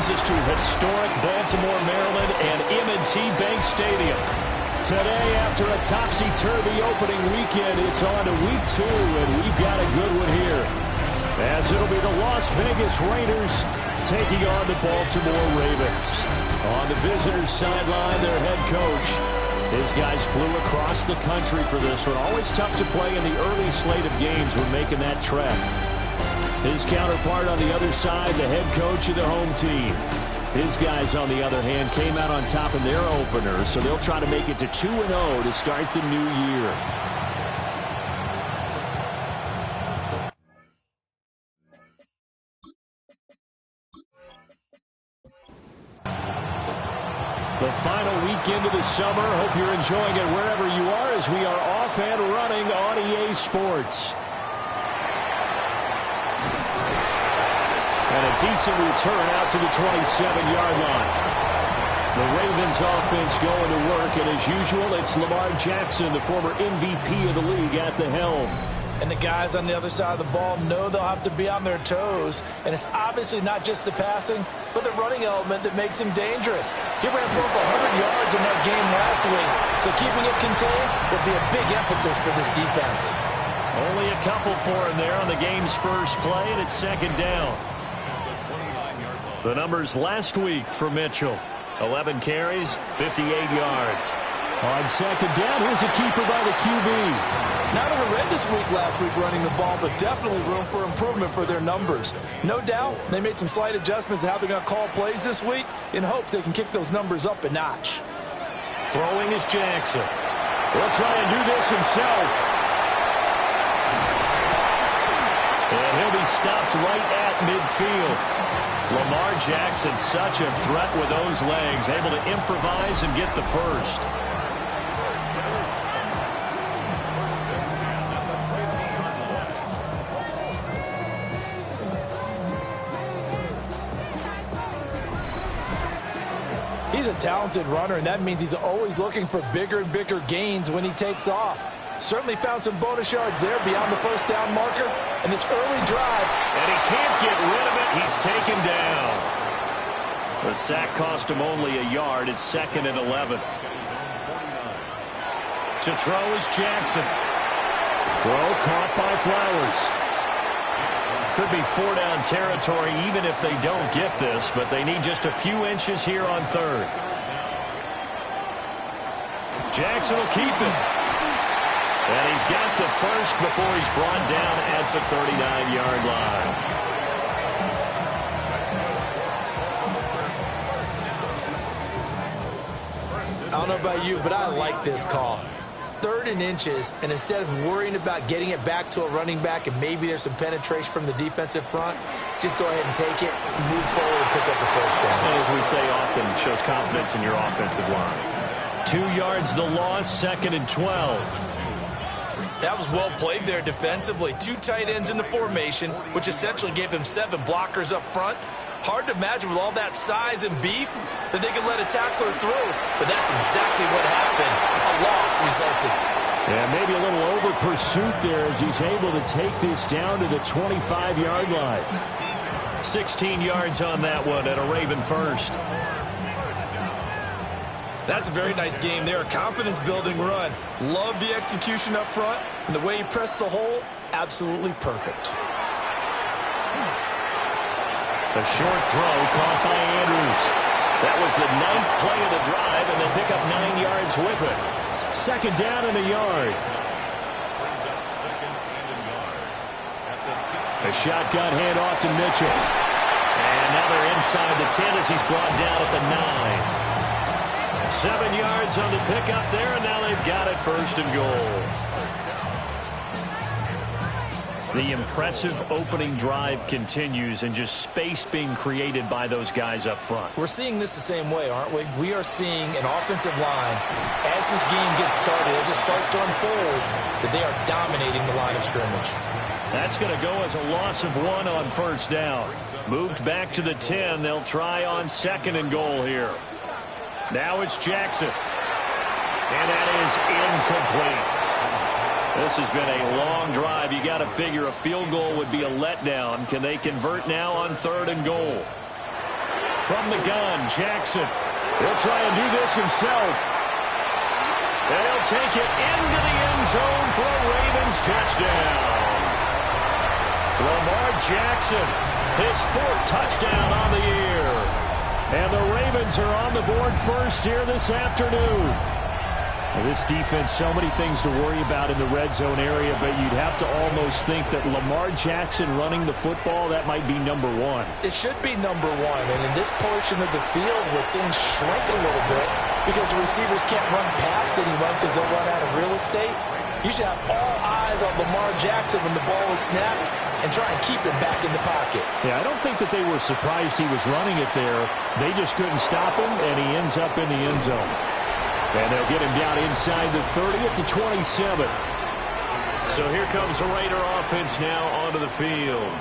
brings us to historic Baltimore, Maryland, and M&T Bank Stadium. Today, after a topsy-turvy opening weekend, it's on to week 2, and we've got a good one here. As it'll be the Las Vegas Raiders taking on the Baltimore Ravens. On the visitors' sideline, their head coach. His guys flew across the country for this one. Always tough to play in the early slate of games when making that trek. His counterpart on the other side, the head coach of the home team. His guys, on the other hand, came out on top in their opener, so they'll try to make it to 2-0 to start the new year. The final weekend of the summer. Hope you're enjoying it wherever you are as we are off and running on EA Sports. And a decent return out to the 27-yard line. The Ravens offense going to work, and as usual, it's Lamar Jackson, the former MVP of the league, at the helm. And the guys on the other side of the ball know they'll have to be on their toes. And it's obviously not just the passing, but the running element that makes him dangerous. He ran for over 100 yards in that game last week, so keeping it contained will be a big emphasis for this defense. Only a couple for him there on the game's first play, and it's second down. The numbers last week for Mitchell. 11 carries, 58 yards. On second down, here's a keeper by the QB. Not a horrendous week last week running the ball, but definitely room for improvement for their numbers. No doubt they made some slight adjustments to how they're going to call plays this week in hopes they can kick those numbers up a notch. Throwing is Jackson. He'll try and do this himself. And he'll be stopped right at midfield. Lamar Jackson, such a threat with those legs, able to improvise and get the first. He's a talented runner, and that means he's always looking for bigger and bigger gains when he takes off. Certainly found some bonus yards there beyond the first down marker. And this early drive. And he can't get rid of it. He's taken down. The sack cost him only a yard. It's second and 11. To throw is Jackson. Throw caught by Flowers. Could be 4-down territory even if they don't get this, but they need just a few inches here on third. Jackson will keep it. And he's got the first before he's brought down at the 39-yard line. I don't know about you, but I like this call. 3rd and inches, and instead of worrying about getting it back to a running back and maybe there's some penetration from the defensive front, just go ahead and take it, move forward, and pick up the first down. And as we say often, it shows confidence in your offensive line. 2 yards the loss, second and 12. That was well played there defensively. 2 tight ends in the formation, which essentially gave them 7 blockers up front. Hard to imagine with all that size and beef that they could let a tackler through. But that's exactly what happened. A loss resulted. Yeah, maybe a little over pursuit there as he's able to take this down to the 25-yard line. 16 yards on that one and a Raven first. That's a very nice game there. A confidence-building run. Love the execution up front. And the way he pressed the hole, absolutely perfect. A short throw caught by Andrews. That was the 9th play of the drive, and they pick up 9 yards with it. Second down and a yard. A shotgun handoff to Mitchell. And now they're inside the 10 as he's brought down at the 9. 7 yards on the pickup there, and now they've got it first and goal. The impressive opening drive continues, and just space being created by those guys up front. We're seeing this the same way, aren't we? We are seeing an offensive line, as this game gets started, as it starts to unfold, that they are dominating the line of scrimmage. That's going to go as a loss of 1 on first down. Moved back to the 10. They'll try on second and goal here. Now it's Jackson. And that is incomplete. This has been a long drive. You got to figure a field goal would be a letdown. Can they convert now on third and goal? From the gun, Jackson. He'll try and do this himself. And he'll take it into the end zone for a Ravens touchdown. Lamar Jackson, his 4th touchdown on the year. And the Ravens are on the board first here this afternoon. Now, this defense, so many things to worry about in the red zone area, but you'd have to almost think that Lamar Jackson running the football, that might be number 1. It should be number 1, and in this portion of the field where things shrink a little bit because the receivers can't run past anyone because they'll run out of real estate, you should have all eyes on Lamar Jackson when the ball is snapped and try and keep him back in the pocket. Yeah, I don't think that they were surprised he was running it there. They just couldn't stop him, and he ends up in the end zone. And they'll get him down inside the 30 at the 27. So here comes the Raider offense now onto the field.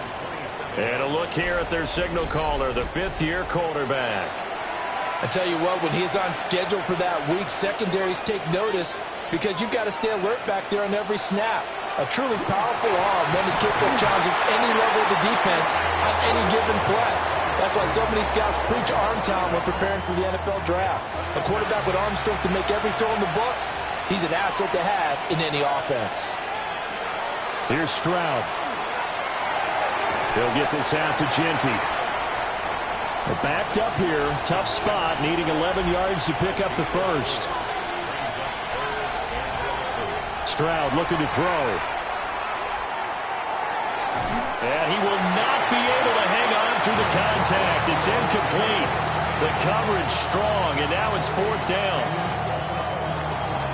And a look here at their signal caller, the 5th-year quarterback. I tell you what, when he's on schedule for that week, secondaries take notice because you've got to stay alert back there on every snap. A truly powerful arm, one is capable of challenging any level of the defense on any given play. That's why so many scouts preach arm talent when preparing for the NFL draft. A quarterback with arm strength to make every throw in the book, he's an asset to have in any offense. Here's Stroud. He'll get this out to Genty. They're backed up here. Tough spot, needing 11 yards to pick up the first. Stroud looking to throw. And he will not be able to hang on through the contact. It's incomplete. The coverage strong, and now it's 4th down.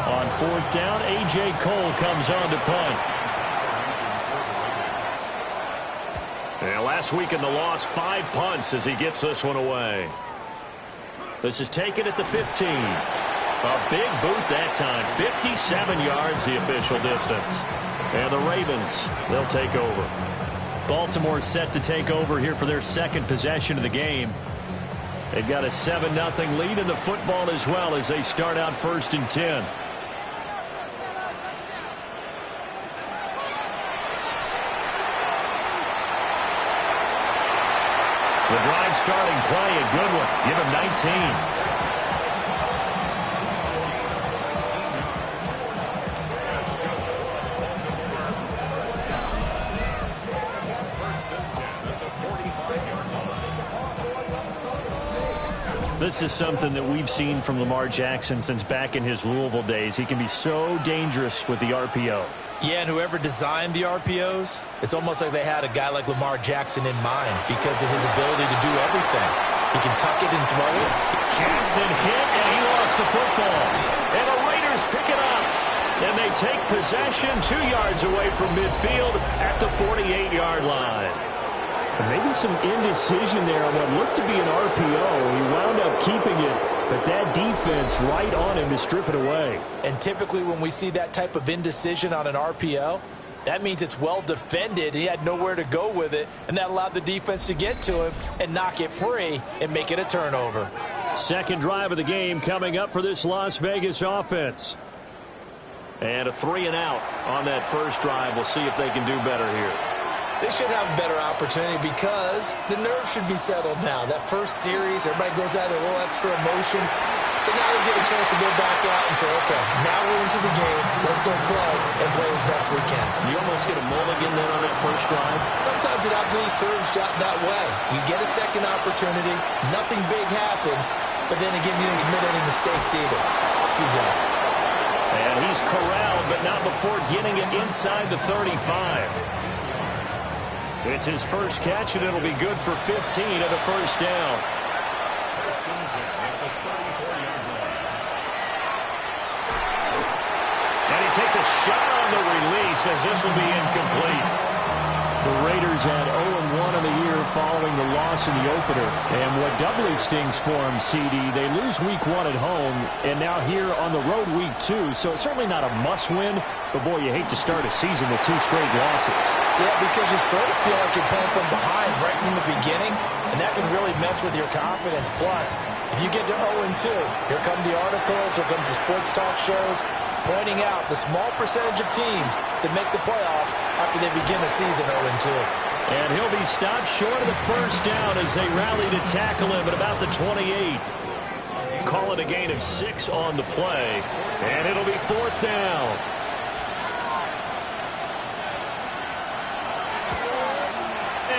On 4th down, A.J. Cole comes on to punt. And last week in the loss, 5 punts as he gets this one away. This is taken at the 15. A big boot that time. 57 yards the official distance. And the Ravens, they'll take over. Baltimore set to take over here for their 2nd possession of the game. They've got a 7-0 lead in the football as well as they start out 1st and 10. The drive starting play, a good one. Give him 19. This is something that we've seen from Lamar Jackson since back in his Louisville days. He can be so dangerous with the RPO. Yeah, and whoever designed the RPOs, it's almost like they had a guy like Lamar Jackson in mind because of his ability to do everything. He can tuck it and throw it. Jackson hit, and he lost the football. And the Raiders pick it up. And they take possession 2 yards away from midfield at the 48-yard line. Maybe some indecision there on what looked to be an RPO. He wound up keeping it, but that defense right on him to strip it away. And typically when we see that type of indecision on an RPO, that means it's well defended. He had nowhere to go with it, and that allowed the defense to get to him and knock it free and make it a turnover. 2nd drive of the game coming up for this Las Vegas offense. And a 3-and-out on that 1st drive. We'll see if they can do better here. They should have a better opportunity because the nerves should be settled now. That first series, everybody goes out with a little extra emotion. So now they get a chance to go back out and say, okay, now we're into the game. Let's go play and play as best we can. You almost get a mulligan then on that 1st drive. Sometimes it absolutely serves that way. You get a 2nd opportunity. Nothing big happened. But then again, you didn't commit any mistakes either. Off you go. And he's corralled, but not before getting it inside the 35. It's his first catch, and it'll be good for 15 at a 1st down. And he takes a shot on the release as this will be incomplete. The Raiders had 0-1 in the year following the loss in the opener. And what doubly stings for them, CD, they lose week 1 at home, and now here on the road week 2. So it's certainly not a must-win, but boy, you hate to start a season with 2 straight losses. Yeah, because you sort of feel like you're playing from behind right from the beginning, and that can really mess with your confidence. Plus, if you get to 0-2, here come the articles, here comes the sports talk shows. pointing out the small percentage of teams that make the playoffs after they begin a season 0-2. And he'll be stopped short of the first down as they rally to tackle him at about the 28. Call it a gain of 6 on the play, and it'll be 4th down.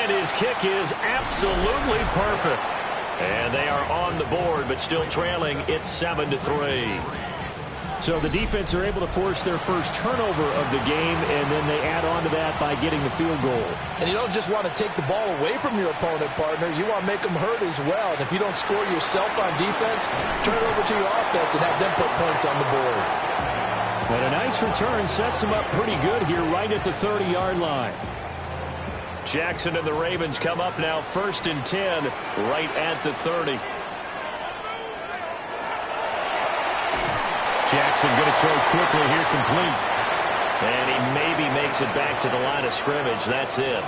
And his kick is absolutely perfect. And they are on the board, but still trailing. It's 7-3. So the defense are able to force their first turnover of the game, and then they add on to that by getting the field goal. And you don't just want to take the ball away from your opponent, partner. You want to make them hurt as well. And if you don't score yourself on defense, turn it over to your offense and have them put points on the board. And a nice return sets them up pretty good here right at the 30-yard line. Jackson and the Ravens come up now 1st and 10 right at the 30. Jackson going to throw quickly here, complete. And he maybe makes it back to the line of scrimmage. That's it.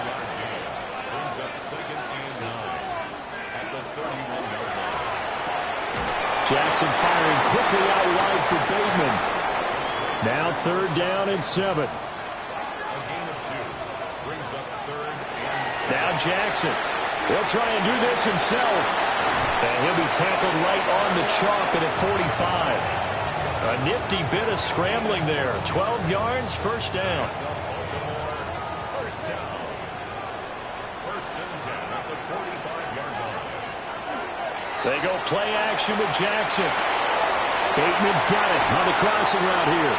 Jackson firing quickly out wide for Bateman. Now 3rd down and 7. Now Jackson. He'll try and do this himself. And he'll be tackled right on the chalk at 45. A nifty bit of scrambling there. 12 yards, 1st down. They go play action with Jackson. Bateman's got it on the crossing route here.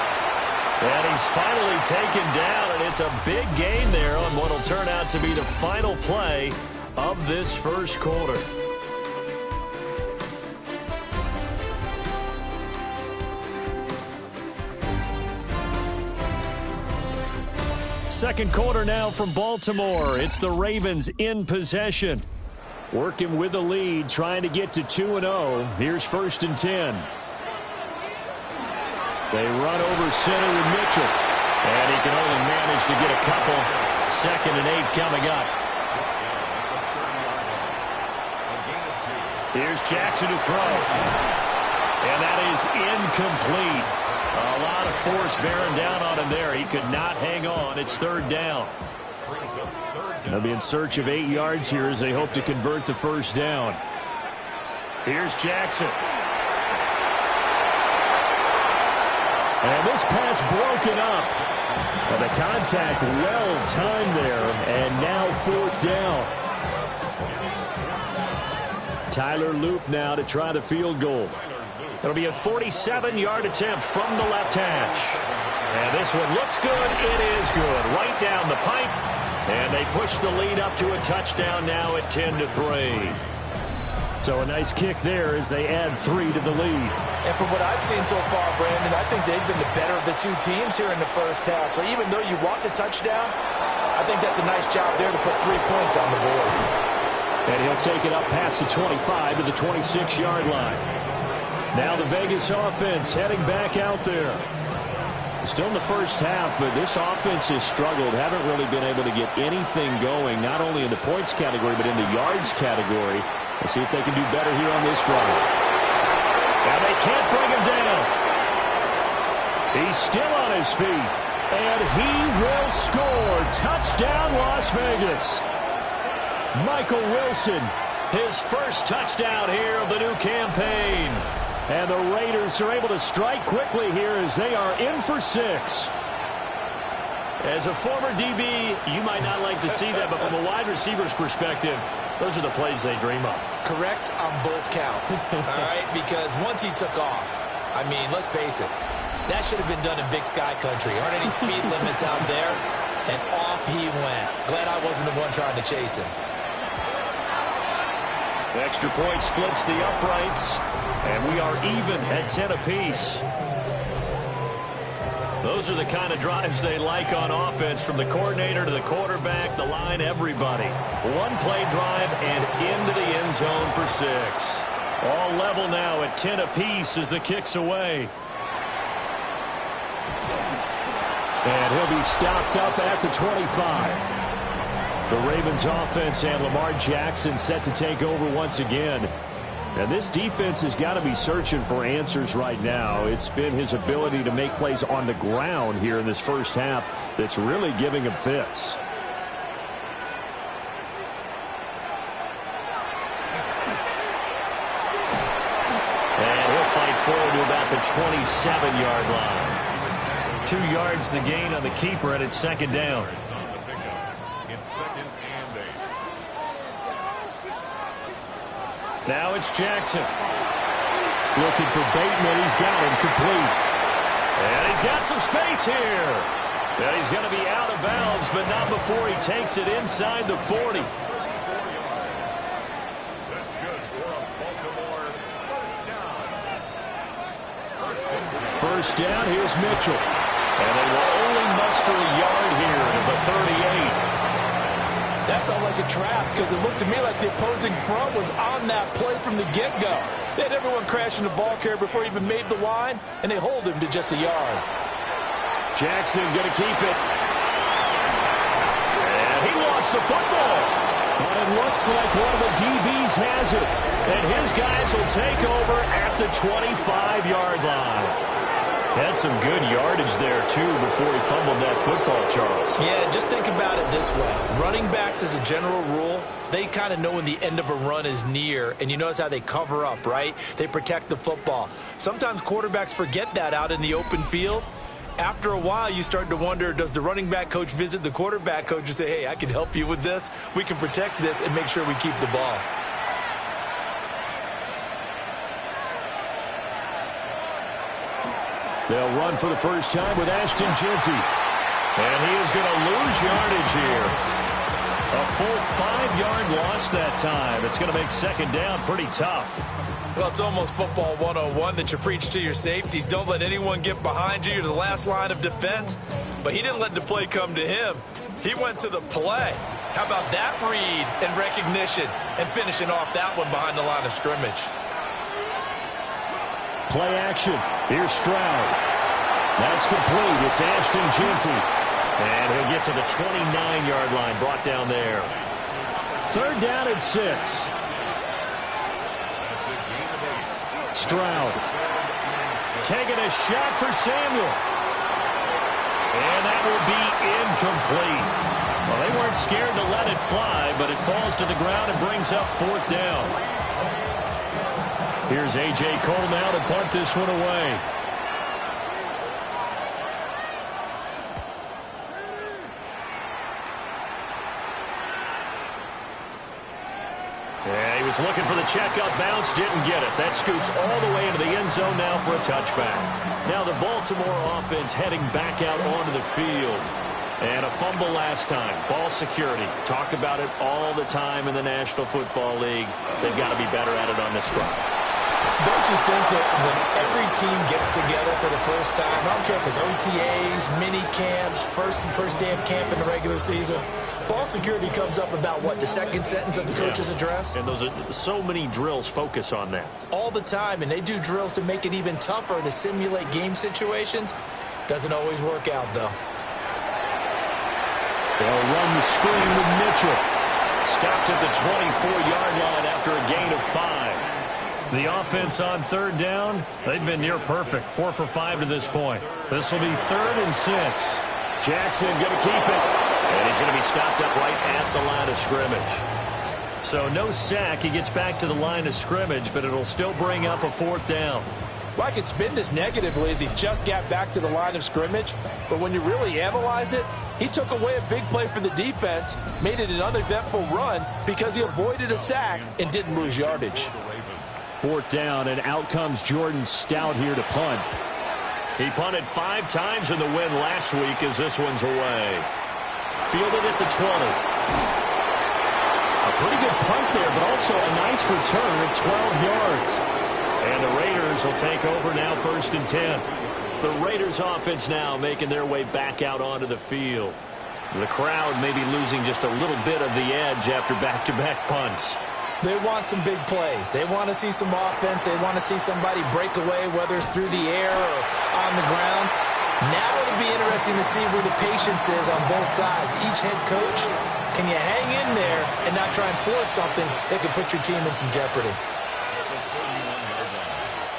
And he's finally taken down, and it's a big gain there on what will turn out to be the final play of this first quarter. Second quarter now from Baltimore. It's the Ravens in possession. Working with the lead, trying to get to 2-0. Here's 1st and 10. They run over center with Mitchell. And he can only manage to get a couple. 2nd and 8 coming up. Here's Jackson to throw. And that is incomplete. A lot of force bearing down on him there. He could not hang on. It's 3rd down. They'll be in search of 8 yards here as they hope to convert the first down. Here's Jackson. And this pass broken up. And the contact well timed there. And now 4th down. Tyler Loop now to try the field goal. It'll be a 47-yard attempt from the left hash. And this one looks good. It is good. Right down the pipe. And they push the lead up to a touchdown now at 10-3. So a nice kick there as they add 3 to the lead. And from what I've seen so far, Brandon, I think they've been the better of the two teams here in the first half. So even though you want the touchdown, I think that's a nice job there to put 3 points on the board. And he'll take it up past the 25 to the 26-yard line. Now the Vegas offense heading back out there. Still in the first half, but this offense has struggled. Haven't really been able to get anything going, not only in the points category, but in the yards category. Let's see if they can do better here on this drive. Now they can't bring him down. He's still on his feet. And he will score. Touchdown, Las Vegas. Michael Wilson, his first touchdown here of the new campaign. And the Raiders are able to strike quickly here as they are in for 6. As a former DB, you might not like to see that, but from a wide receiver's perspective, those are the plays they dream of. Correct on both counts, all right? Because once he took off, I mean, let's face it, that should have been done in Big Sky Country. Aren't any speed limits out there? And off he went. Glad I wasn't the one trying to chase him. The extra point splits the uprights, and we are even at 10 apiece. Those are the kind of drives they like on offense, from the coordinator to the quarterback, the line, everybody. One play drive and into the end zone for 6. All level now at 10 apiece as the kick's away. And he'll be stopped up at the 25. The Ravens offense and Lamar Jackson set to take over once again. And this defense has got to be searching for answers right now. It's been his ability to make plays on the ground here in this first half that's really giving him fits. And he'll fight forward to about the 27-yard line. 2 yards the gain on the keeper, and it's second down. Now it's Jackson. Looking for Bateman. He's got him complete. And he's got some space here. And he's going to be out of bounds, but not before he takes it inside the 40. First down, here's Mitchell. And they will only muster a yard here at the 38. That felt like a trap because it looked to me like the opposing front was on that play from the get-go. They had everyone crashing the ball carrier before he even made the line, and they hold him to just a yard. Jackson going to keep it. And he lost the football. But it looks like one of the DBs has it. And his guys will take over at the 25-yard line. Had some good yardage there, too, before he fumbled that football, Charles. Yeah, just think about it this way. Running backs, as a general rule, they kind of know when the end of a run is near, and you notice how they cover up, right? They protect the football. Sometimes quarterbacks forget that out in the open field. After a while, you start to wonder, does the running back coach visit the quarterback coach and say, hey, I can help you with this. We can protect this and make sure we keep the ball. They'll run for the first time with Ashton Jeanty. And he is going to lose yardage here. A full 5-yard loss that time. It's going to make second down pretty tough. Well, it's almost football 101 that you preach to your safeties. Don't let anyone get behind you. You're the last line of defense. But he didn't let the play come to him. He went to the play. How about that read and recognition and finishing off that one behind the line of scrimmage? Play action. Here's Stroud. That's complete. It's Ashton Jeanty. And he'll get to the 29-yard line, brought down there. Third down and 6. Stroud. Taking a shot for Samuel. And that will be incomplete. Well, they weren't scared to let it fly, but it falls to the ground and brings up fourth down. Here's A.J. Cole now to punt this one away. Yeah, he was looking for the checkup bounce, didn't get it. That scoots all the way into the end zone now for a touchback. Now the Baltimore offense heading back out onto the field. And a fumble last time. Ball security. Talk about it all the time in the National Football League. They've got to be better at it on this drive. Don't you think that when every team gets together for the first time, I don't care if it's OTAs, mini camps, first day of camp in the regular season, ball security comes up about, what, the second sentence of the coach's address? And those are so many drills focus on that. All the time, and they do drills to make it even tougher to simulate game situations. Doesn't always work out, though. They'll run the screen with Mitchell. Stopped at the 24-yard line after a gain of 5. The offense on third down, they've been near perfect. 4 for 5 to this point. This will be 3rd and 6. Jackson going to keep it. And he's going to be stopped up right at the line of scrimmage. So no sack. He gets back to the line of scrimmage, but it'll still bring up a 4th down. Well, I could spin this negatively as he just got back to the line of scrimmage. But when you really analyze it, he took away a big play for the defense, made it an uneventful run because he avoided a sack and didn't lose yardage. 4th down, and out comes Jordan Stout here to punt. He punted 5 times in the win last week as this one's away. Fielded at the 20. A pretty good punt there, but also a nice return of 12 yards. And the Raiders will take over now 1st and 10. The Raiders offense now making their way back out onto the field. The crowd may be losing just a little bit of the edge after back-to-back punts. They want some big plays. They want to see some offense. They want to see somebody break away, whether it's through the air or on the ground. Now it'll be interesting to see where the patience is on both sides. Each head coach, can you hang in there and not try and force something that could put your team in some jeopardy?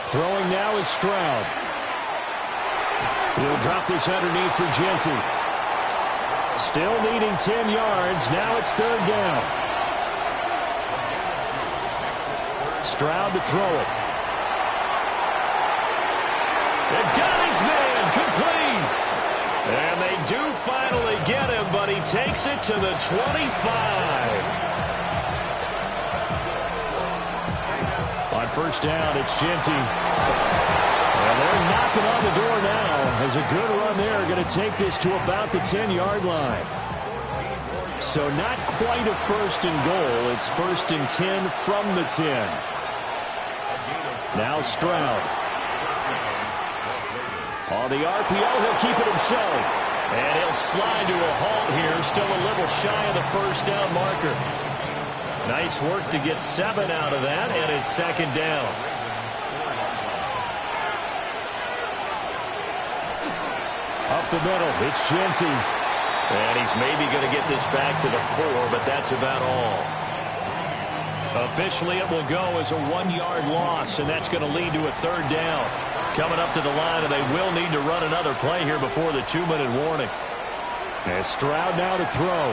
Throwing now is Stroud. He'll drop this underneath for Genty. Still needing 10 yards. Now it's third down. Stroud to throw it. They've got his man complete. And they do finally get him, but he takes it to the 25. On first down, it's Genty. And they're knocking on the door now. As a good run there, going to take this to about the 10-yard line. So not quite a first and goal. It's first and 10 from the 10. Now Stroud. On the RPO, he'll keep it himself. And he'll slide to a halt here. Still a little shy of the first down marker. Nice work to get 7 out of that, and it's second down. Up the middle, it's Genty. And he's maybe going to get this back to the 4, but that's about all. Officially, it will go as a 1-yard loss, and that's going to lead to a third down. Coming up to the line, and they will need to run another play here before the 2-minute warning. And Stroud now to throw.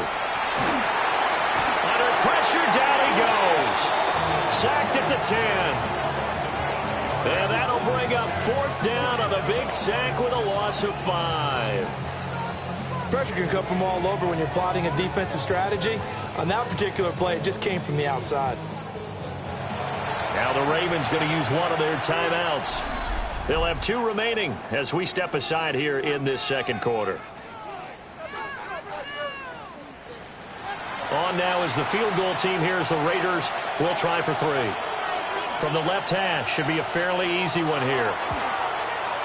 Under pressure, down he goes. Sacked at the 10. And that'll bring up fourth down on the big sack with a loss of 5. Pressure can come from all over when you're plotting a defensive strategy. On that particular play, it just came from the outside. Now the Ravens going to use one of their timeouts. They'll have 2 remaining as we step aside here in this second quarter. On now is the field goal team here as the Raiders will try for 3. From the left hash, should be a fairly easy one here.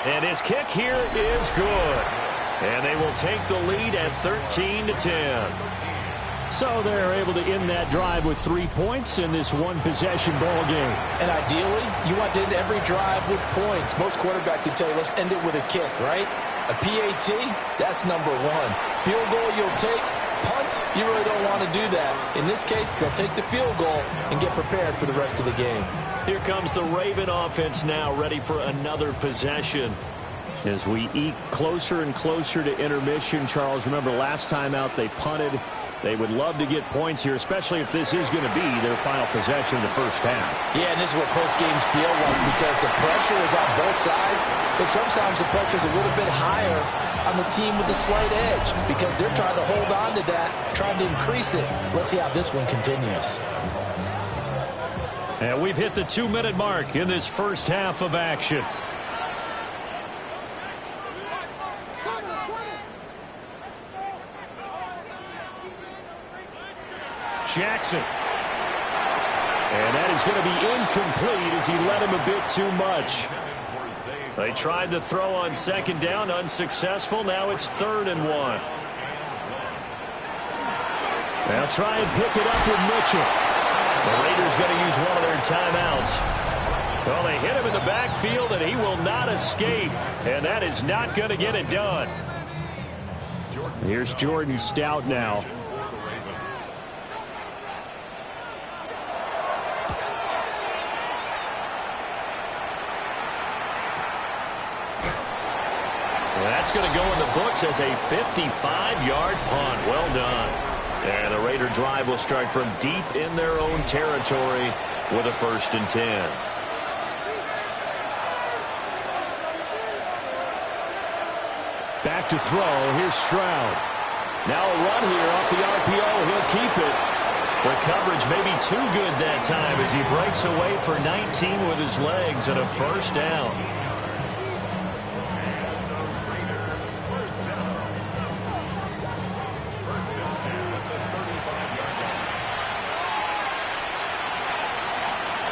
And his kick here is good. And they will take the lead at 13-10. So they're able to end that drive with 3 points in this one-possession ball game. And ideally, you want to end every drive with points. Most quarterbacks would tell you, let's end it with a kick, right? A PAT, that's number 1. Field goal you'll take. Punts, you really don't want to do that. In this case, they'll take the field goal and get prepared for the rest of the game. Here comes the Raven offense now, ready for another possession. As we eke closer and closer to intermission, Charles, remember last time out they punted. They would love to get points here, especially if this is going to be their final possession in the first half. Yeah, and this is what close games feel like because the pressure is on both sides, but sometimes the pressure is a little bit higher on the team with the slight edge because they're trying to hold on to that, trying to increase it. Let's see how this one continues. And we've hit the 2-minute mark in this first half of action. Jackson. And that is going to be incomplete as he let him a bit too much. They tried to throw on second down, unsuccessful. Now it's 3rd and 1. They'll try and pick it up with Mitchell. The Raiders going to use one of their timeouts. Well, they hit him in the backfield, and he will not escape. And that is not going to get it done. Here's Jordan Stout now. That's going to go in the books as a 55-yard punt. Well done. And the Raider drive will start from deep in their own territory with a 1st and 10. Back to throw. Here's Stroud. Now a run here off the RPO. He'll keep it. The coverage may be too good that time as he breaks away for 19 with his legs and a 1st down.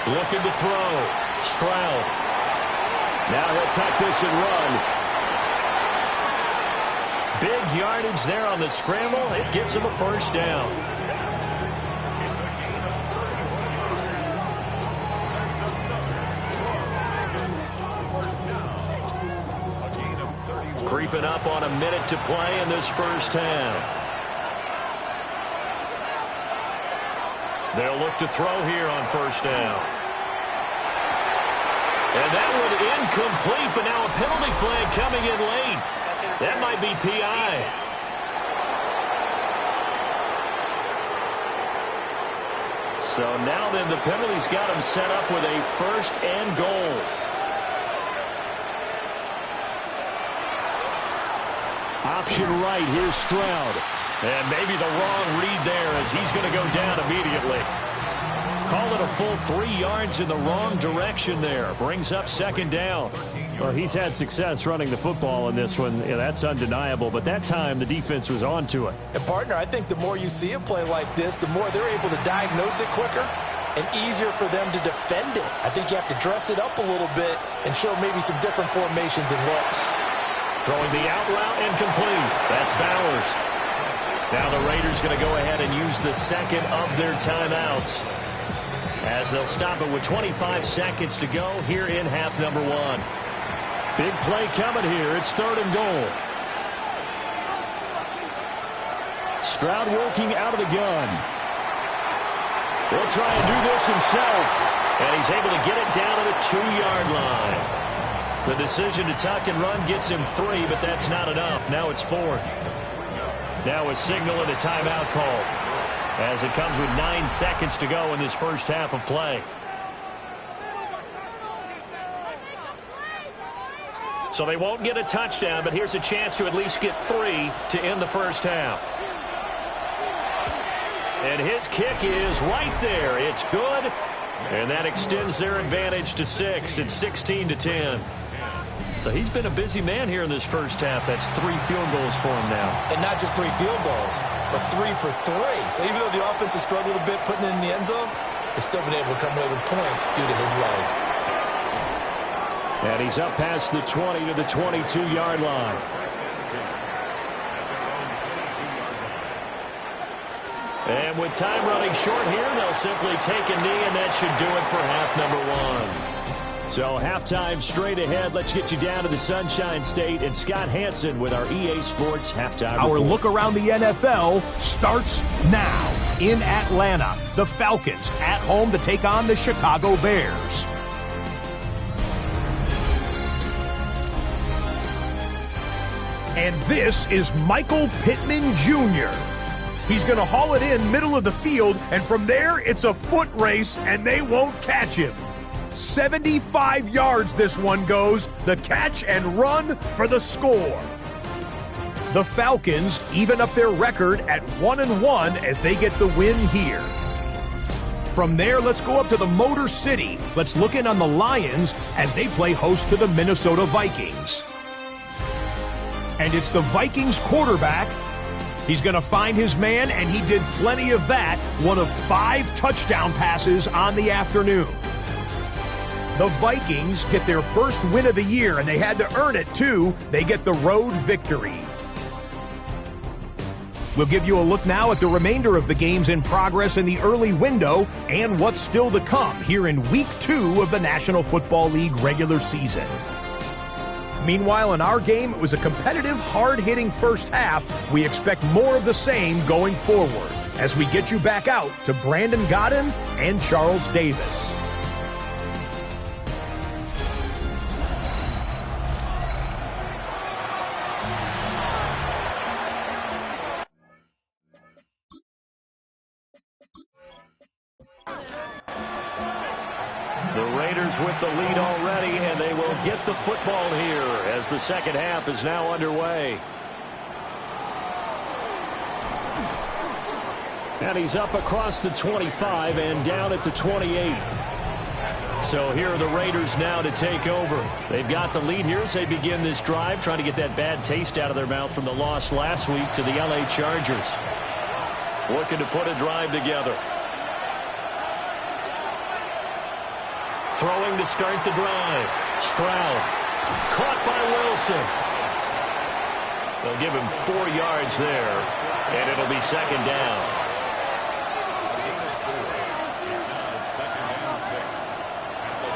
Looking to throw. Stroud. Now he'll tuck this and run. Big yardage there on the scramble. It gets him a 1st down. Creeping up on a minute to play in this first half. They'll look to throw here on 1st down. And that one incomplete, but now a penalty flag coming in late. That might be PI. So now then the penalty's got him set up with a 1st and goal. Option right, here's Stroud. And maybe the wrong read there as he's going to go down immediately. Call it a full 3 yards in the wrong direction there. Brings up 2nd down. Well, he's had success running the football in this one. Yeah, that's undeniable. But that time, the defense was on to it. And, partner, I think the more you see a play like this, the more they're able to diagnose it quicker and easier for them to defend it. I think you have to dress it up a little bit and show maybe some different formations and looks. Throwing the out route incomplete. That's Bowers. Now the Raiders going to go ahead and use the 2nd of their timeouts, as they'll stop it with 25 seconds to go here in half number 1. Big play coming here. It's 3rd and goal. Stroud working out of the gun. He'll try and do this himself. And he's able to get it down to the 2-yard line. The decision to tuck and run gets him 3, but that's not enough. Now it's 4th. Now a signal and a timeout call, as it comes with 9 seconds to go in this first half of play. So they won't get a touchdown, but here's a chance to at least get 3 to end the first half. And his kick is right there. It's good, and that extends their advantage to 6. It's 16-10. So he's been a busy man here in this first half. That's 3 field goals for him now. And not just 3 field goals, but 3 for 3. So even though the offense has struggled a bit putting it in the end zone, they've still been able to come away with points due to his leg. And he's up past the 20 to the 22-yard line. And with time running short here, they'll simply take a knee, and that should do it for half number 1. So halftime straight ahead. Let's get you down to the Sunshine State and Scott Hansen with our EA Sports halftime Our report. look around the NFL starts now. In Atlanta, the Falcons at home to take on the Chicago Bears. And this is Michael Pittman Jr. He's going to haul it in middle of the field, and from there it's a foot race, and they won't catch him. 75 yards this one goes, the catch and run for the score. The Falcons even up their record at 1-1 as they get the win here. From there, let's go up to the Motor City. Let's look in on the Lions as they play host to the Minnesota Vikings. And it's the Vikings quarterback. He's going to find his man, and he did plenty of that. One of 5 touchdown passes on the afternoon. The Vikings get their first win of the year, and they had to earn it, too. They get the road victory. We'll give you a look now at the remainder of the games in progress in the early window and what's still to come here in Week 2 of the National Football League regular season. Meanwhile, in our game, it was a competitive, hard-hitting first half. We expect more of the same going forward as we get you back out to Brandon Godden and Charles Davis. The Raiders with the lead already, and they will get the football here as the second half is now underway. And he's up across the 25 and down at the 28. So here are the Raiders now to take over. They've got the lead here as they begin this drive, trying to get that bad taste out of their mouth from the loss last week to the LA Chargers. Looking to put a drive together. Throwing to start the drive. Stroud. Caught by Wilson. They'll give him 4 yards there, and it'll be second down.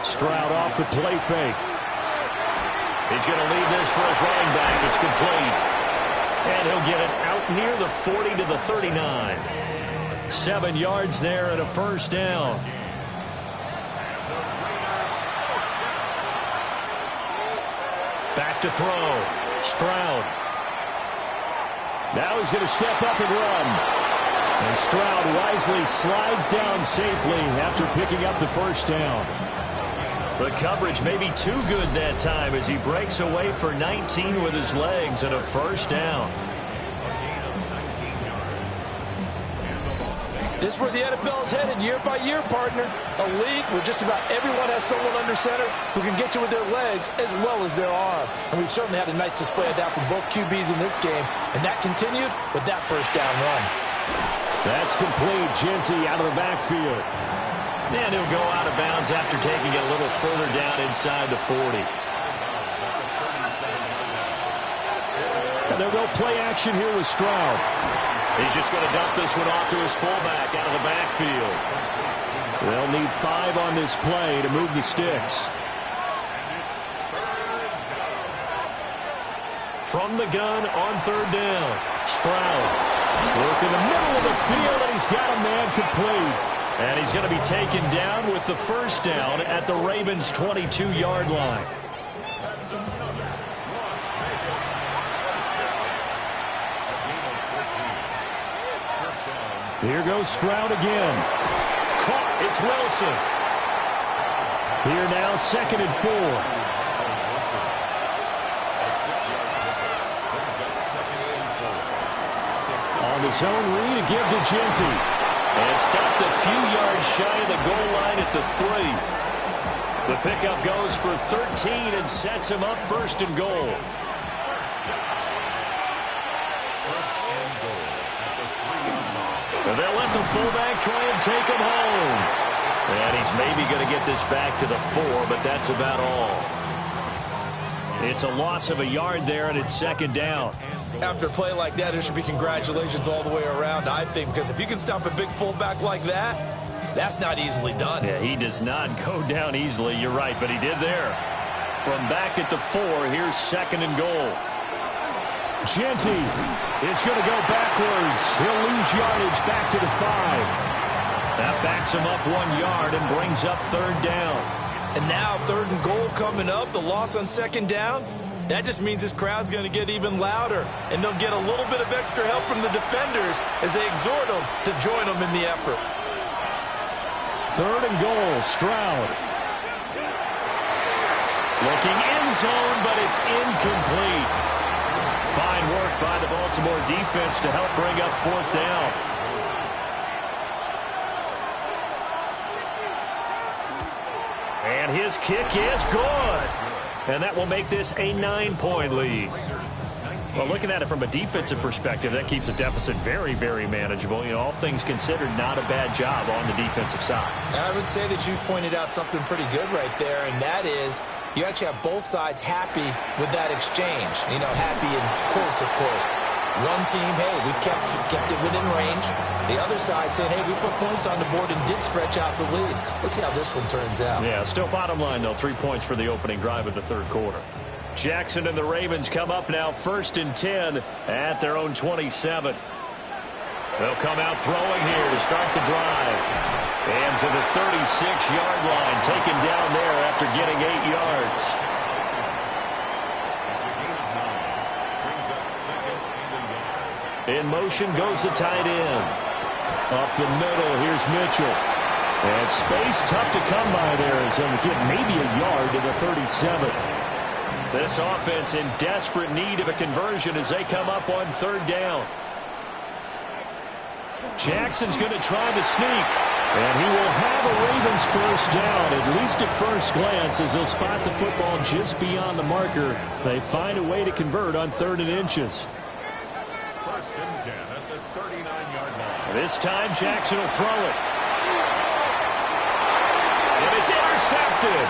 Stroud off the play fake. He's going to leave this for his running back. It's complete. And he'll get it out near the 40 to the 39. 7 yards there and a first down. Back to throw. Stroud. Now he's going to step up and run. And Stroud wisely slides down safely after picking up the first down. The coverage may be too good that time as he breaks away for 19 with his legs and a first down. This is where the NFL is headed year by year, partner. A league where just about everyone has someone under center who can get you with their legs as well as their arm. And we've certainly had a nice display of that from both QBs in this game. And that continued with that first down run. That's complete. Genty out of the backfield. And he'll go out of bounds after taking it a little further down inside the 40. And they'll go play action here with Stroud. He's just going to dump this one off to his fullback out of the backfield. They'll need 5 on this play to move the sticks. From the gun on third down, Stroud. Work in the middle of the field, and he's got a man complete. And he's going to be taken down with the first down at the Ravens' 22-yard line. Here goes Stroud again. Caught. It's Wilson. Here now, 2nd and 4. On his own read, a give to Genty. And stopped a few yards shy of the goal line at the 3. The pickup goes for 13 and sets him up 1st and goal. And they'll let the fullback try and take him home. And he's maybe going to get this back to the 4, but that's about all. It's a loss of a yard there, and it's 2nd down. After a play like that, there should be congratulations all the way around, I think, because if you can stop a big fullback like that, that's not easily done. Yeah, he does not go down easily, you're right, but he did there. From back at the 4, here's 2nd and goal. Genty is going to go backwards. He'll lose yardage back to the 5. That backs him up 1 yard and brings up 3rd down. And now 3rd and goal coming up, the loss on 2nd down. That just means this crowd's going to get even louder, and they'll get a little bit of extra help from the defenders as they exhort them to join them in the effort. 3rd and goal, Stroud. Looking end zone, but it's incomplete. Fine work by the Baltimore defense to help bring up 4th down. And his kick is good. And that will make this a 9-point lead. Well, looking at it from a defensive perspective, that keeps the deficit very, very manageable. You know, all things considered, not a bad job on the defensive side. I would say that you've pointed out something pretty good right there, and that is you actually have both sides happy with that exchange. You know, happy in quotes, of course. One team, hey, we've kept it within range. The other side saying, hey, we put points on the board and did stretch out the lead. Let's see how this one turns out. Yeah, still bottom line, though, 3 points for the opening drive of the 3rd quarter. Jackson and the Ravens come up now 1st and 10 at their own 27. They'll come out throwing here to start the drive. And to the 36-yard line, taken down there after getting 8 yards. In motion goes the tight end. Up the middle, here's Mitchell. And space tough to come by there as he'll get maybe a yard to the 37. This offense in desperate need of a conversion as they come up on 3rd down. Jackson's going to try the sneak. And he will have a Ravens first down, at least at first glance, as they'll spot the football just beyond the marker. They find a way to convert on 3rd and inches. 1st and 10 at the 39-yard line. This time Jackson will throw it. And it's intercepted.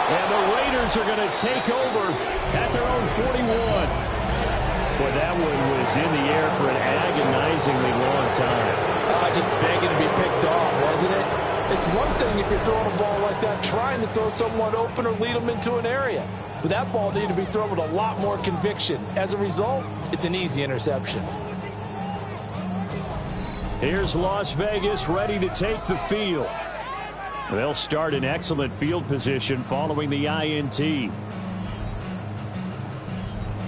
And the Raiders are going to take over at their own 41. Boy, that one was in the air for an agonizingly long time. Just begging to be picked off, wasn't it? It's one thing if you're throwing a ball like that, trying to throw someone open or lead them into an area. But that ball needed to be thrown with a lot more conviction. As a result, it's an easy interception. Here's Las Vegas ready to take the field. They'll start in excellent field position following the INT.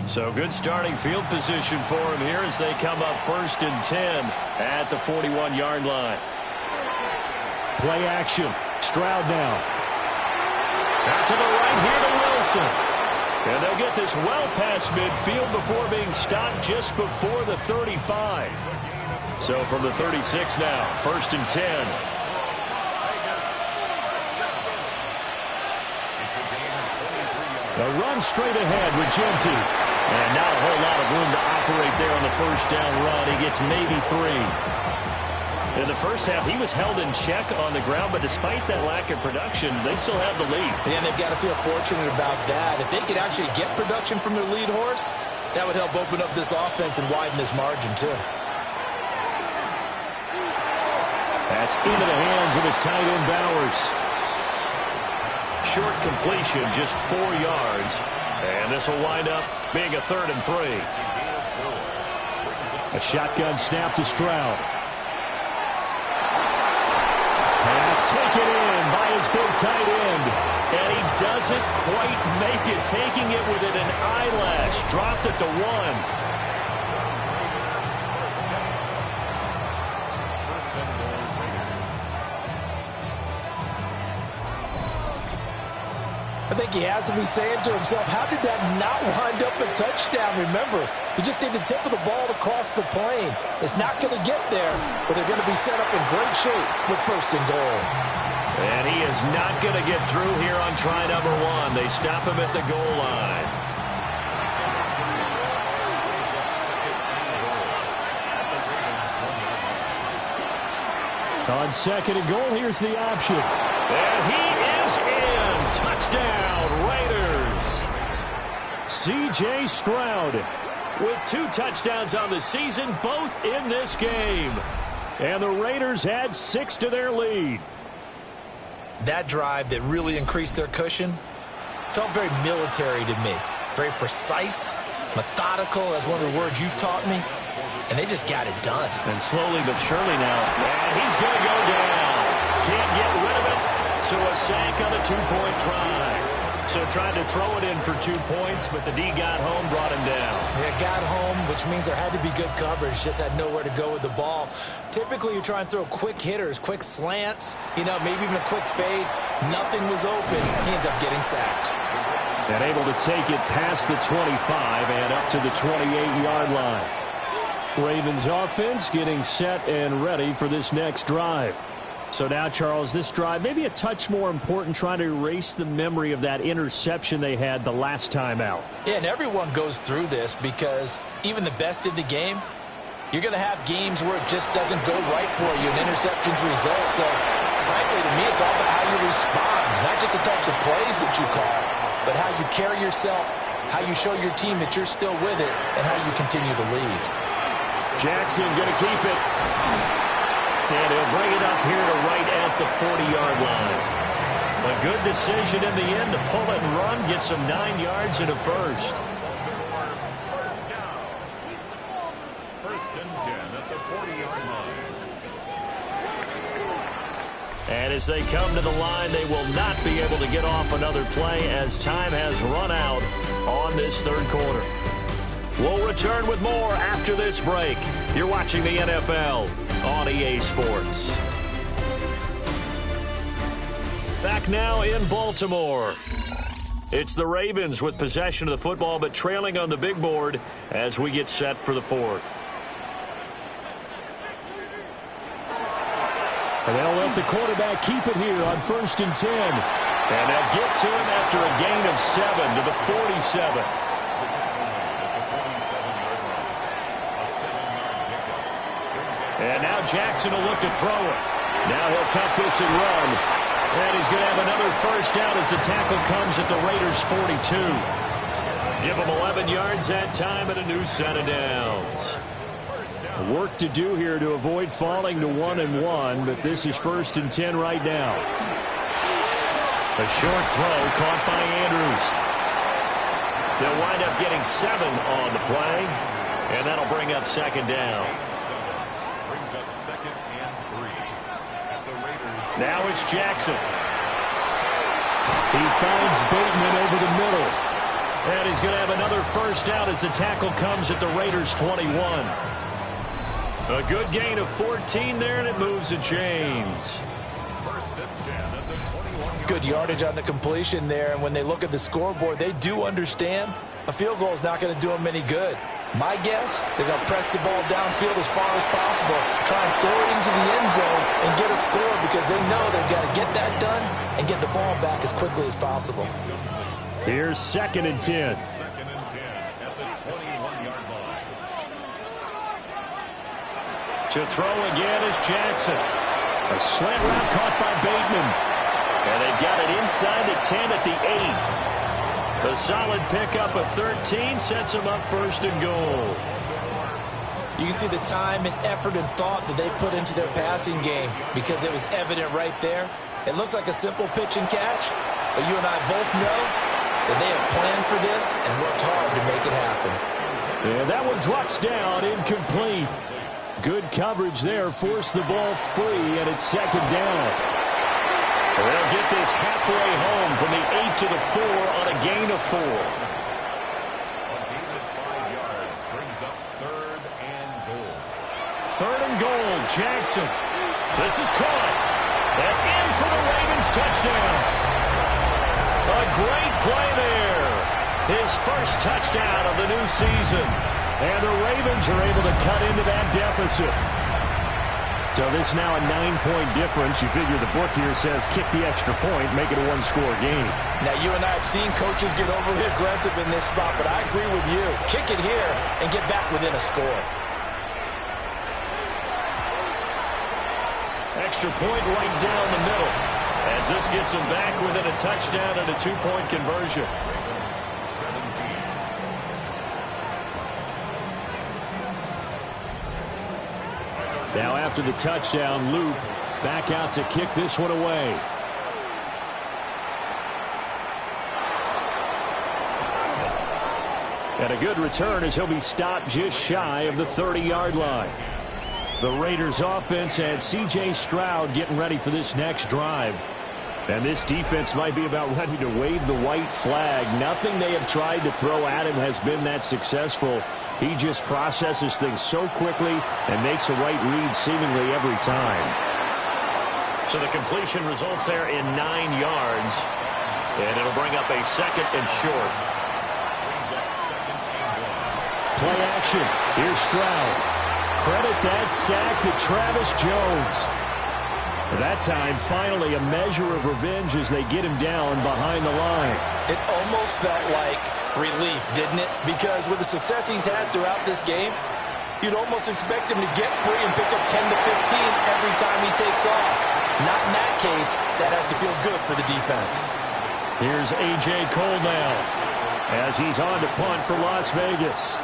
So good starting field position for him here as they come up 1st and 10 at the 41-yard line. Play action. Stroud now. Out to the right here to Wilson. And they'll get this well past midfield before being stopped just before the 35. So from the 36 now, 1st and 10. A run straight ahead with Genty. And not a whole lot of room to operate there on the first down run. He gets maybe 3. In the first half, he was held in check on the ground, but despite that lack of production, they still have the lead. Yeah, and they've got to feel fortunate about that. If they could actually get production from their lead horse, that would help open up this offense and widen this margin, too. That's into the hands of his tight end, Bowers. Short completion, just 4 yards. And this will wind up being a 3rd and 3. A shotgun snap to Stroud. Pass taken in by his big tight end. And he doesn't quite make it, taking it within an eyelash. Dropped it to 1. I think he has to be saying to himself, how did that not wind up a touchdown? Remember, you just need the tip of the ball to cross the plane. It's not going to get there, but they're going to be set up in great shape with 1st and goal. And he is not going to get through here on try number 1. They stop him at the goal line. On 2nd and goal, here's the option. And he is in. Touchdown, Raiders. C.J. Stroud with 2 touchdowns on the season, both in this game. And the Raiders add 6 to their lead. That drive that really increased their cushion felt very military to me. Very precise, methodical, that's one of the words you've taught me. And they just got it done. And slowly but surely now, and he's going to go down. Can't get rid of it. So a sack on a 2-point try. So tried to throw it in for 2 points, but the D got home, brought him down. Yeah, got home, which means there had to be good coverage. Just had nowhere to go with the ball. Typically, you try and throw quick hitters, quick slants, maybe even a quick fade. Nothing was open. He ends up getting sacked. And able to take it past the 25 and up to the 28-yard line. Ravens offense getting set and ready for this next drive. So now, Charles, this drive maybe a touch more important, trying to erase the memory of that interception they had the last time out. Yeah, and everyone goes through this because even the best in the game, you're going to have games where it just doesn't go right for you, and interceptions result. So, frankly, to me, it's all about how you respond, not just the types of plays that you call, but how you carry yourself, how you show your team that you're still with it, and how you continue to lead. Jackson going to keep it. And he'll bring it up here to right at the 40-yard line. A good decision in the end to pull it and run, get some 9 yards and a first. 1st and 10 at the 40-yard line. And as they come to the line, they will not be able to get off another play as time has run out on this 3rd quarter. We'll return with more after this break. You're watching the NFL on EA Sports. Back now in Baltimore. It's the Ravens with possession of the football, but trailing on the big board as we get set for the 4th. And they'll let the quarterback keep it here on 1st and 10. And they'll get to him after a gain of 7 to the 47. And now Jackson will look to throw it. Now he'll tuck this and run. And he's going to have another first down as the tackle comes at the Raiders' 42. Give him 11 yards that time and a new set of downs. Work to do here to avoid falling to 1-1, but this is 1st and 10 right now. A short throw caught by Andrews. They'll wind up getting 7 on the play, and that'll bring up 2nd down. Brings up 2nd and 3 at the Raiders. Now it's Jackson. He finds Bateman over the middle. And he's going to have another first down as the tackle comes at the Raiders' 21. A good gain of 14 there, and it moves the chains. First and 10 at the 21-yard. Good yardage on the completion there, and when they look at the scoreboard, they do understand a field goal is not going to do them any good. My guess, they're going to press the ball downfield as far as possible, try and throw it into the end zone and get a score because they know they've got to get that done and get the ball back as quickly as possible. Here's 2nd and 10. Second and 10 at the 21-yard line. To throw again is Jackson. A slant route caught by Bateman. And they've got it inside the 10 at the 8. A solid pickup of 13 sets them up 1st and goal. You can see the time and effort and thought that they put into their passing game because it was evident right there. It looks like a simple pitch and catch, but you and I both know that they have planned for this and worked hard to make it happen. And that one drops down, incomplete. Good coverage there, forced the ball free, and it's 2nd down. They'll get this halfway home from the 8 to the 4 on a gain of 4. A gain of 5 yards brings up 3rd and goal. 3rd and goal, Jackson. This is caught. And in for the Ravens touchdown. A great play there. His first touchdown of the new season. And the Ravens are able to cut into that deficit. So this now a 9-point difference. You figure the book here says kick the extra point, make it a one-score game. Now, you and I have seen coaches get overly aggressive in this spot, but I agree with you. Kick it here and get back within a score. Extra point right down the middle. As this gets them back within a touchdown and a 2-point conversion. Now after the touchdown, Luke back out to kick this one away. And a good return as he'll be stopped just shy of the 30-yard line. The Raiders offense had C.J. Stroud getting ready for this next drive. And this defense might be about ready to wave the white flag. Nothing they have tried to throw at him has been that successful. He just processes things so quickly and makes a right read seemingly every time. So the completion results there in 9 yards. And it'll bring up a 2nd and short. Play action. Here's Stroud. Credit that sack to Travis Jones. That time, finally, a measure of revenge as they get him down behind the line. It almost felt like relief, didn't it? Because with the success he's had throughout this game, you'd almost expect him to get free and pick up 10 to 15 every time he takes off. Not in that case. That has to feel good for the defense. Here's A.J. Cole now as he's on to punt for Las Vegas.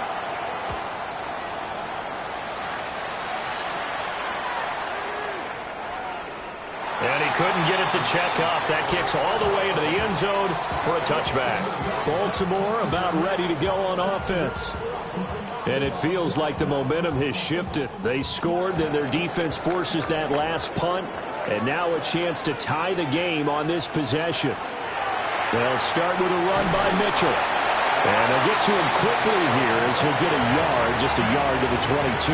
And he couldn't get it to check up. That kicks all the way into the end zone for a touchback. Baltimore about ready to go on offense. And it feels like the momentum has shifted. They scored, then their defense forces that last punt. And now a chance to tie the game on this possession. They'll start with a run by Mitchell. And they'll get to him quickly here as he'll get a yard, just a yard to the 22.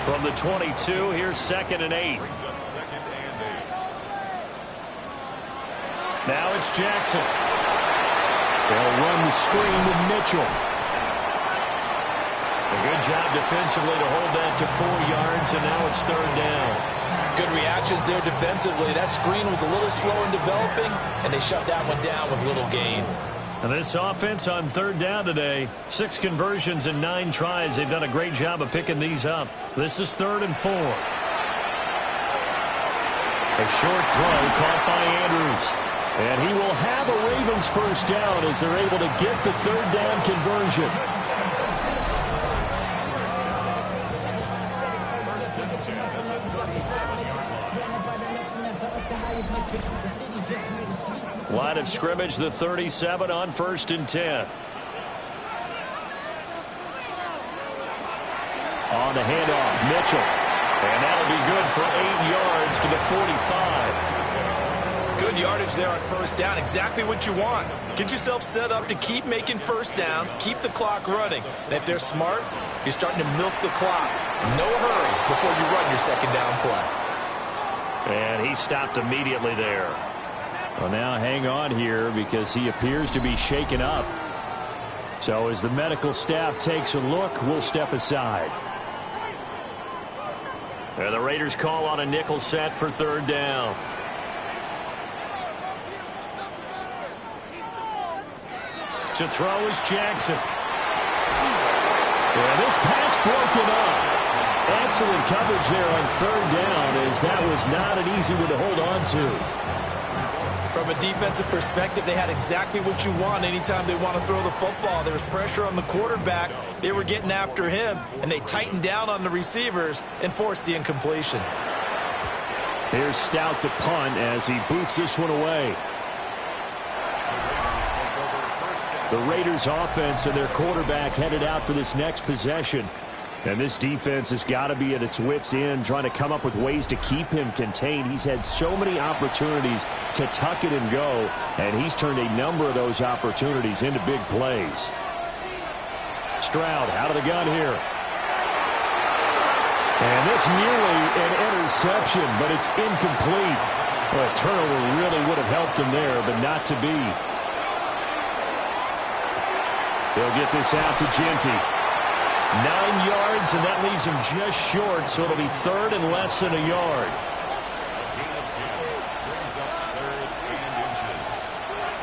From the 22, here's 2nd and 8. Now it's Jackson. They'll run the screen with Mitchell. A good job defensively to hold that to 4 yards, and now it's 3rd down. Good reactions there defensively. That screen was a little slow in developing, and they shut that one down with little gain. And this offense on 3rd down today, 6 conversions and 9 tries. They've done a great job of picking these up. This is 3rd and 4. A short throw caught by Andrews. And he will have a Ravens first down as they're able to get the 3rd down conversion. Line of scrimmage, the 37 on 1st and 10. On the handoff, Mitchell. And that'll be good for 8 yards to the 45. Good yardage there on first down. Exactly what you want. Get yourself set up to keep making first downs, keep the clock running. And if they're smart, you're starting to milk the clock. No hurry before you run your second down play. And he stopped immediately there. Well, now hang on here because he appears to be shaken up. So as the medical staff takes a look, we'll step aside. And the Raiders call on a nickel set for third down. To throw is Jackson. Yeah, this pass broken up. Excellent coverage there on third down, as that was not an easy one to hold on to. From a defensive perspective, they had exactly what you want anytime they want to throw the football. There was pressure on the quarterback. They were getting after him, and they tightened down on the receivers and forced the incompletion. Here's Stout to punt as he boots this one away. The Raiders offense and their quarterback headed out for this next possession. And this defense has got to be at its wits' end, trying to come up with ways to keep him contained. He's had so many opportunities to tuck it and go, and he's turned a number of those opportunities into big plays. Stroud out of the gun here. And this nearly an interception, but it's incomplete. Well, a turnover really would have helped him there, but not to be. They'll get this out to Genty. 9 yards, and that leaves him just short, so it'll be third and less than a yard.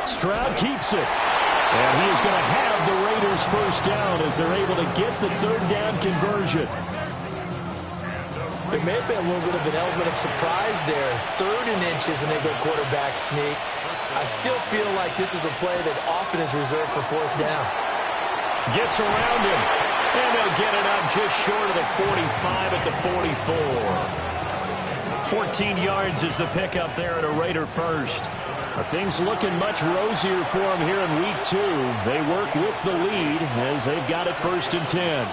Stroud keeps it. And he is going to have the Raiders first down as they're able to get the third down conversion. There may have been a little bit of an element of surprise there. 3rd and inches, and they go quarterback sneak. I still feel like this is a play that often is reserved for 4th down. Gets around him. And they'll get it up just short of the 45 at the 44. 14 yards is the pickup there at a Raider first. Things looking much rosier for them here in week 2. They work with the lead as they've got it 1st and 10.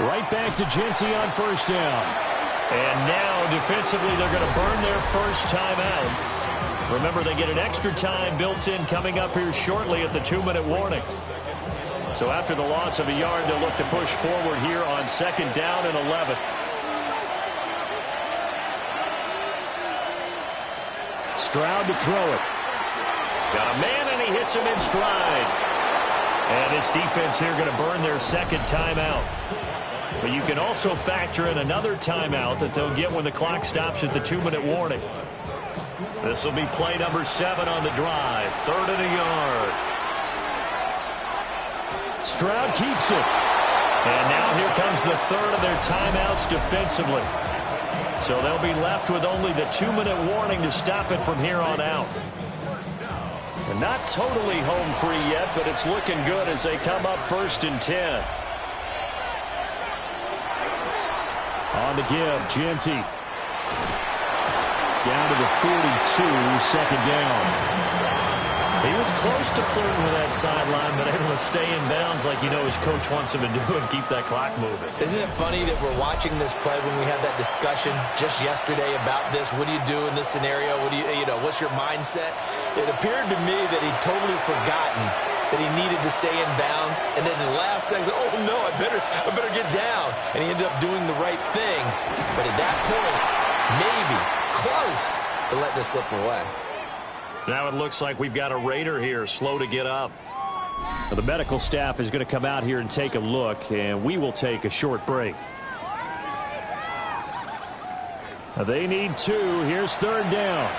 Right back to Genty on first down. And now defensively they're going to burn their first timeout. Remember, they get an extra time built in coming up here shortly at the 2-minute warning. So after the loss of a yard, they'll look to push forward here on 2nd down and 11. Stroud to throw it. Got a man, and he hits him in stride. And this defense here going to burn their 2nd timeout. But you can also factor in another timeout that they'll get when the clock stops at the 2-minute warning. This will be play number 7 on the drive. 3rd and a yard. Stroud keeps it. And now here comes the 3rd of their timeouts defensively. So they'll be left with only the 2-minute warning to stop it from here on out. And not totally home free yet, but it's looking good as they come up 1st and 10. On the give, Genty. Down to the 42, 2nd down. He was close to flirting with that sideline, but able to stay in bounds like you know his coach wants him to do and keep that clock moving. Isn't it funny that we're watching this play when we had that discussion just yesterday about this? What do you do in this scenario? What do you know, what's your mindset? It appeared to me that he'd totally forgotten that he needed to stay in bounds, and then the last second, oh no, I better get down. And he ended up doing the right thing. But at that point, maybe close to letting it slip away. Now it looks like we've got a Raider here, slow to get up. The medical staff is going to come out here and take a look, and we will take a short break. They need 2. Here's 3rd down.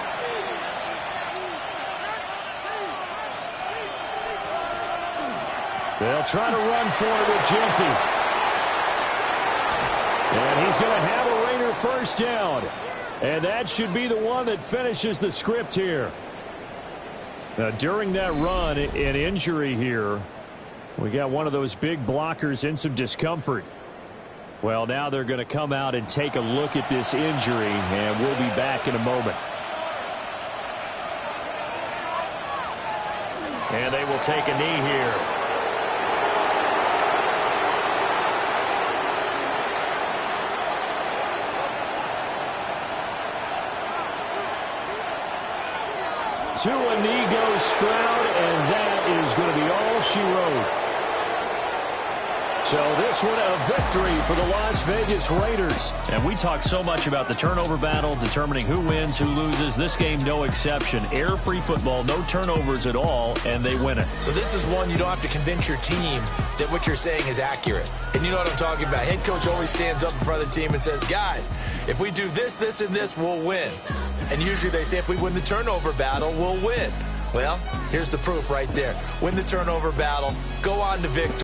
They'll try to run for it with Genty. And he's going to have a Raider first down. And that should be the one that finishes the script here. Now, during that run, an injury here. We got one of those big blockers in some discomfort. Well, now they're going to come out and take a look at this injury, and we'll be back in a moment. And they will take a knee here. To a knee goes Stroud, and that is going to be all she wrote. So this one a victory for the Las Vegas Raiders. And we talk so much about the turnover battle, determining who wins, who loses. This game, no exception. Air-free football, no turnovers at all, and they win it. So this is one you don't have to convince your team that what you're saying is accurate. And you know what I'm talking about. Head coach always stands up in front of the team and says, guys, if we do this, this, and this, we'll win. And usually they say if we win the turnover battle, we'll win. Well, here's the proof right there. Win the turnover battle, go on to victory.